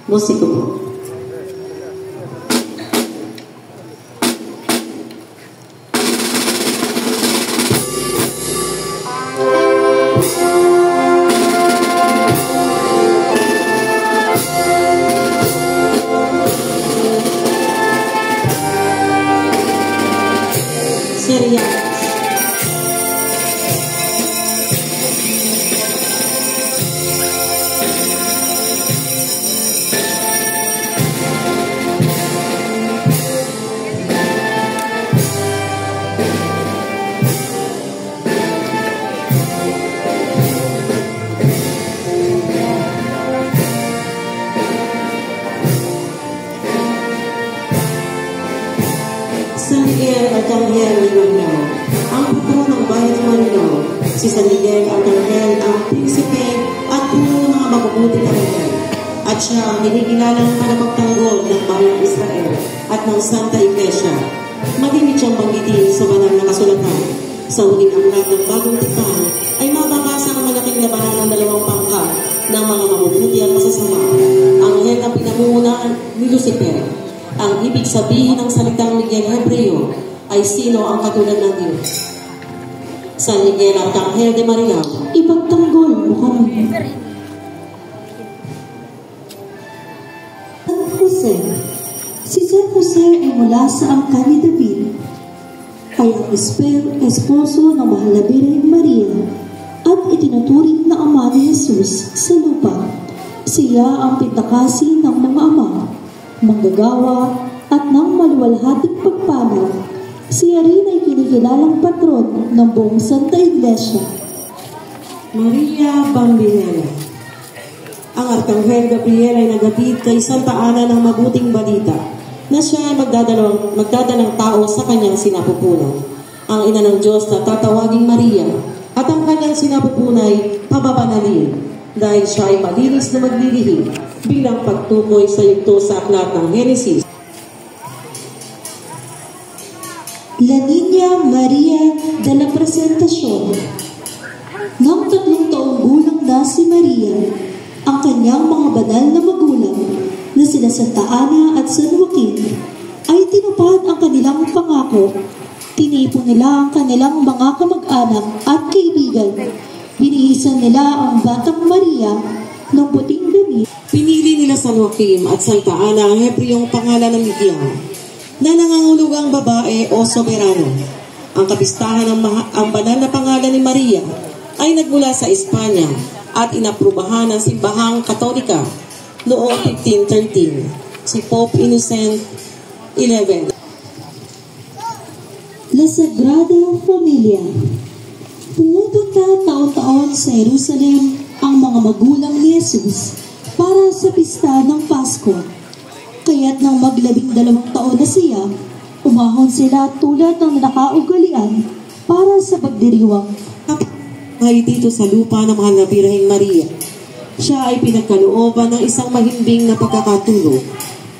Musiko po. Serial. San Miguel Arcangel Manila, ang puno ng bayan ng Manila, si San Miguel Arcangel ang prinsipe at puno ng mga mabubuti na rin. At siya ang hinigilalang manapagtanggol ng bayan ng Israel at ng Santa Iglesia. Malimit siyang banggitin sa banal na kasulatan. Sa huling aklat ng bagong tipan ay mababasa ang malaking labanan ng dalawang pangkat ng mga mabubuti at masasama. Ang anghel na pinamumunan ni Lucifer. Ang ibig sabihin ng salitang Miguel Hebreo ay sino ang katulad ng Diyos. San Miguel Arcangel de Manila, ipagtanggol mo kami. San Jose. Si San Jose ay mula sa angkan ni David, ay ang esposo ng mahal na Birhen Maria at itinuturing na ama ni Jesus sa lupa. Siya ang pintakasi ng mga ama, manggagawa at ng maluwalhating pagpanaw. Siya rin ay kinikilalang patron ng buong Santa Iglesia. Maria Bambinera. Ang Arkanghel Gabriel ay nagatid kay Santa Ana ng mabuting balita na siya ay magdadalang tao sa kanyang sinapupunan. Ang ina ng Diyos na tatawaging Maria at ang kanyang sinapupunay pababanalin dahil siya ay malinis na maglilihim bilang pagtukoy sa yugto sa aklat ng Genesis. La Niña Maria de la Presentación. Nang 3 taong gulang na si Maria, ang kanyang mga banal na magulang na sila Santa Ana at San Joaquin ay tinupad ang kanilang pangako. Tinipon nila ang kanilang mga kamag-anak at kaibigan. Binihisan nila ang Batang Maria ng puting damit. Pinili nila San Joaquin at Santa Ana ang Hebreyong pangalan ng Miguel na nangangulugang babae o soberano. Ang kapistahan ng ang banal na pangalan ni Maria ay nagmula sa Espanya at inaprubahan ng simbahang Katolika noong 1513, si Pope Innocent XI. La Sagrada Familia. Pumupunta taon-taon sa Jerusalem ang mga magulang ni Jesus para sa pista ng Pasko. Kaya't nang mag-12 taon na siya, umahon sila tulad ng nakaugalian para sa pagdiriwang ay dito sa lupa ng mahal na Birheng Maria. Siya ay pinagkalooban ng isang mahimbing na pagkakatulog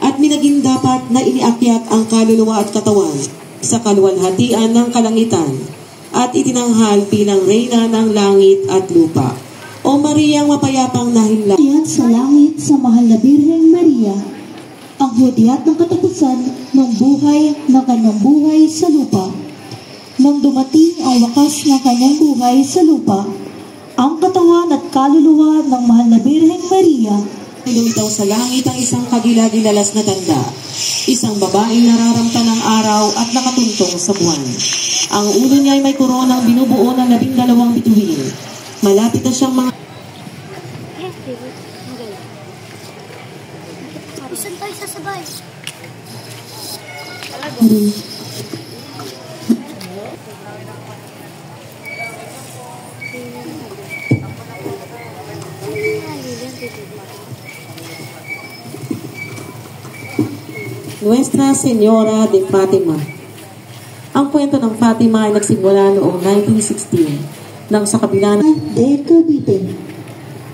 at minaging dapat na iniakyat ang kaluluwa at katawan sa kaluwalhatian ng kalangitan at itinanghal bilang reyna ng langit at lupa. O Mariang mapayapang nahimlay sa langit sa mahal na Birheng Maria, ang hudyat ng katapusan ng buhay ng kanyang buhay sa lupa. Nang dumating ang wakas ng kanyang buhay sa lupa, ang katawan at kaluluwa ng mahal na Birheng Maria ay lumitaw sa langit ang isang kagila-gilalas na tanda, isang babaeng nararamta ng araw at nakatuntong sa buwan. Ang ulo niya ay may koronang binubuo ng 12 bituin. Malapit na siyang mga... Isan tayo sasabay. Nuestra Señora de Fatima. Ang kwento ng Fatima ay nagsimula noong 1916 nang sa kabila de Cavite.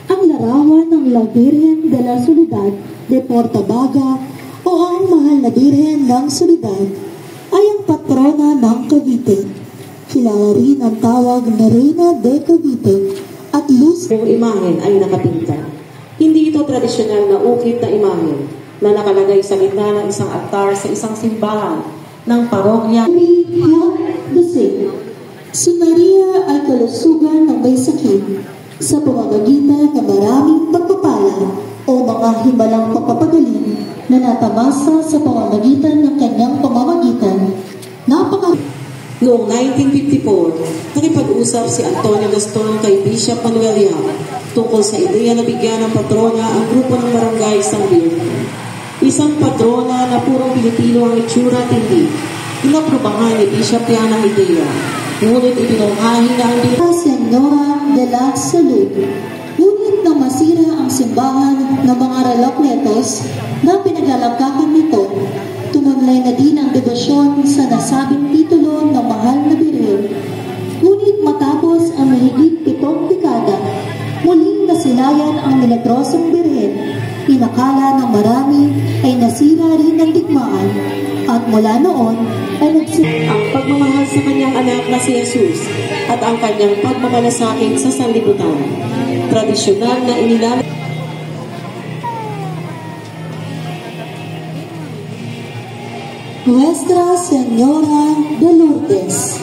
Ang larawan ng La Virgen de la Soledad de Portabaga o ang mahal na Birhen ng Soledad ay ang patrona ng Cavite. Kilala rin ang tawag na Reina de Cavite at Luz. Ang imahen ay nakapinta. Hindi ito tradisyonal na ukit na imahe na nakalagay sa gitna ng isang altar sa isang simbahan ng parokya. Si Maria ay kalusugan ng may sakit sa pamamagitan ng maraming pagpapala o mga himalang pagpapagaling na natamasa sa pamamagitan ng kanyang pamamagitan. Noong 1954, nakipag-usap si Antonio Gaston kay Bishop Manuel Yap tungkol sa ideya na bigyan ng patrona ang grupo ng barangay San Birgen. Isang patrona na purong Pilipino ang itsura at hindi. Inaprubahan ni Bishop yan ang ideya. Ngunit ipinungkahi na ang Senora de la Salud. Ngunit nang masira ang simbahan ng mga relokletos na pinaglalangkakan nito, tumunlay na din ang debosyon sa nasabing titulo ng mahal na birhen. Ngunit matapos ang mahigit 7 dekada, muling nasilayan ang milagrosong birhen. Inakala ng marami ay nasira rin ang digmaan at mula noon ay ang pagmamahal sa kanyang anak na si Jesus at ang kanyang pagmamalasakit sa sanlibutan. Tradisyonal na inilalagay Nuestra Señora de Lourdes.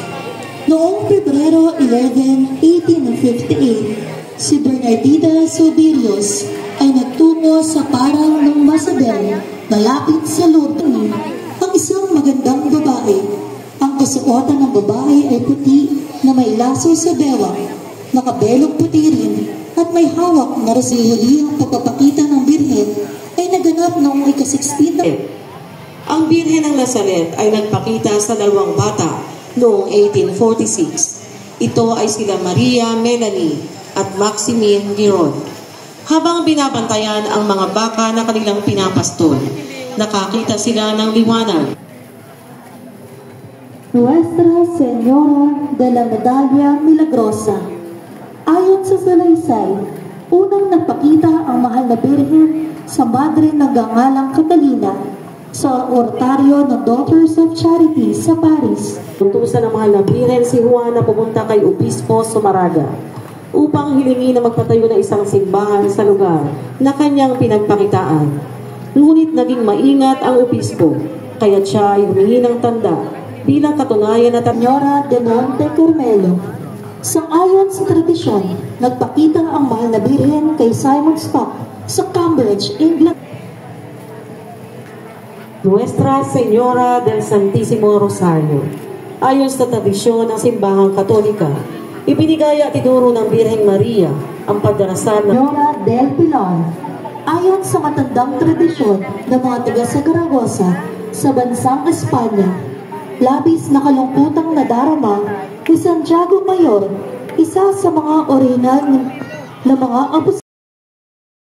Noong Pebrero 11, 1858, si Bernardita Sobirios ay nagtungo sa parang ng Masabel, malapit sa Lourdes. Ang isang magandang babae. Ang kasuotan ng babae ay puti na may laso sa bewang, nakabelong puti rin, at may hawak na resihulihang pagpapakita ng birhen ay naganap noong ika-16 Ang Birhen ng Nazaret ay nagpakita sa 2 bata noong 1846. Ito ay sila Maria Melanie at Maximine Giron. Habang binabantayan ang mga baka na kanilang pinapastol, nakakita sila ng liwanag. Nuestra Señora de la Medalla Milagrosa. Ayon sa salaysay, unang nagpakita ang mahal na birhen sa madre ng gangalang Catalina sa ortaryo ng Daughters of Charity sa Paris. Utusan ng mahal na birhen si Juan na pumunta kay Obispo Sumaraga upang hilingi na magpatayo ng isang simbahan sa lugar na kanyang pinagpakitaan. Ngunit naging maingat ang obispo, kaya siya ay humingi ng tanda bilang katunayan na Señora de Monte Carmelo. Sang-ayon sa tradisyon, nagpakita ang mahal na birhen kay Simon Stock sa Cambridge, England. Nuestra Señora del Santísimo Rosario. Ayon sa tradisyon ng simbahang Katolika, ibinigay at iduro ng Birheng Maria ang pagdarasal ng Señora del Pilar. Ayon sa matandang tradisyon ng mga taga Saragossa sa bansang Espanya, labis na kalungkutang nadarama ni Santiago Mayor, isa sa mga orihinal na mga apostol.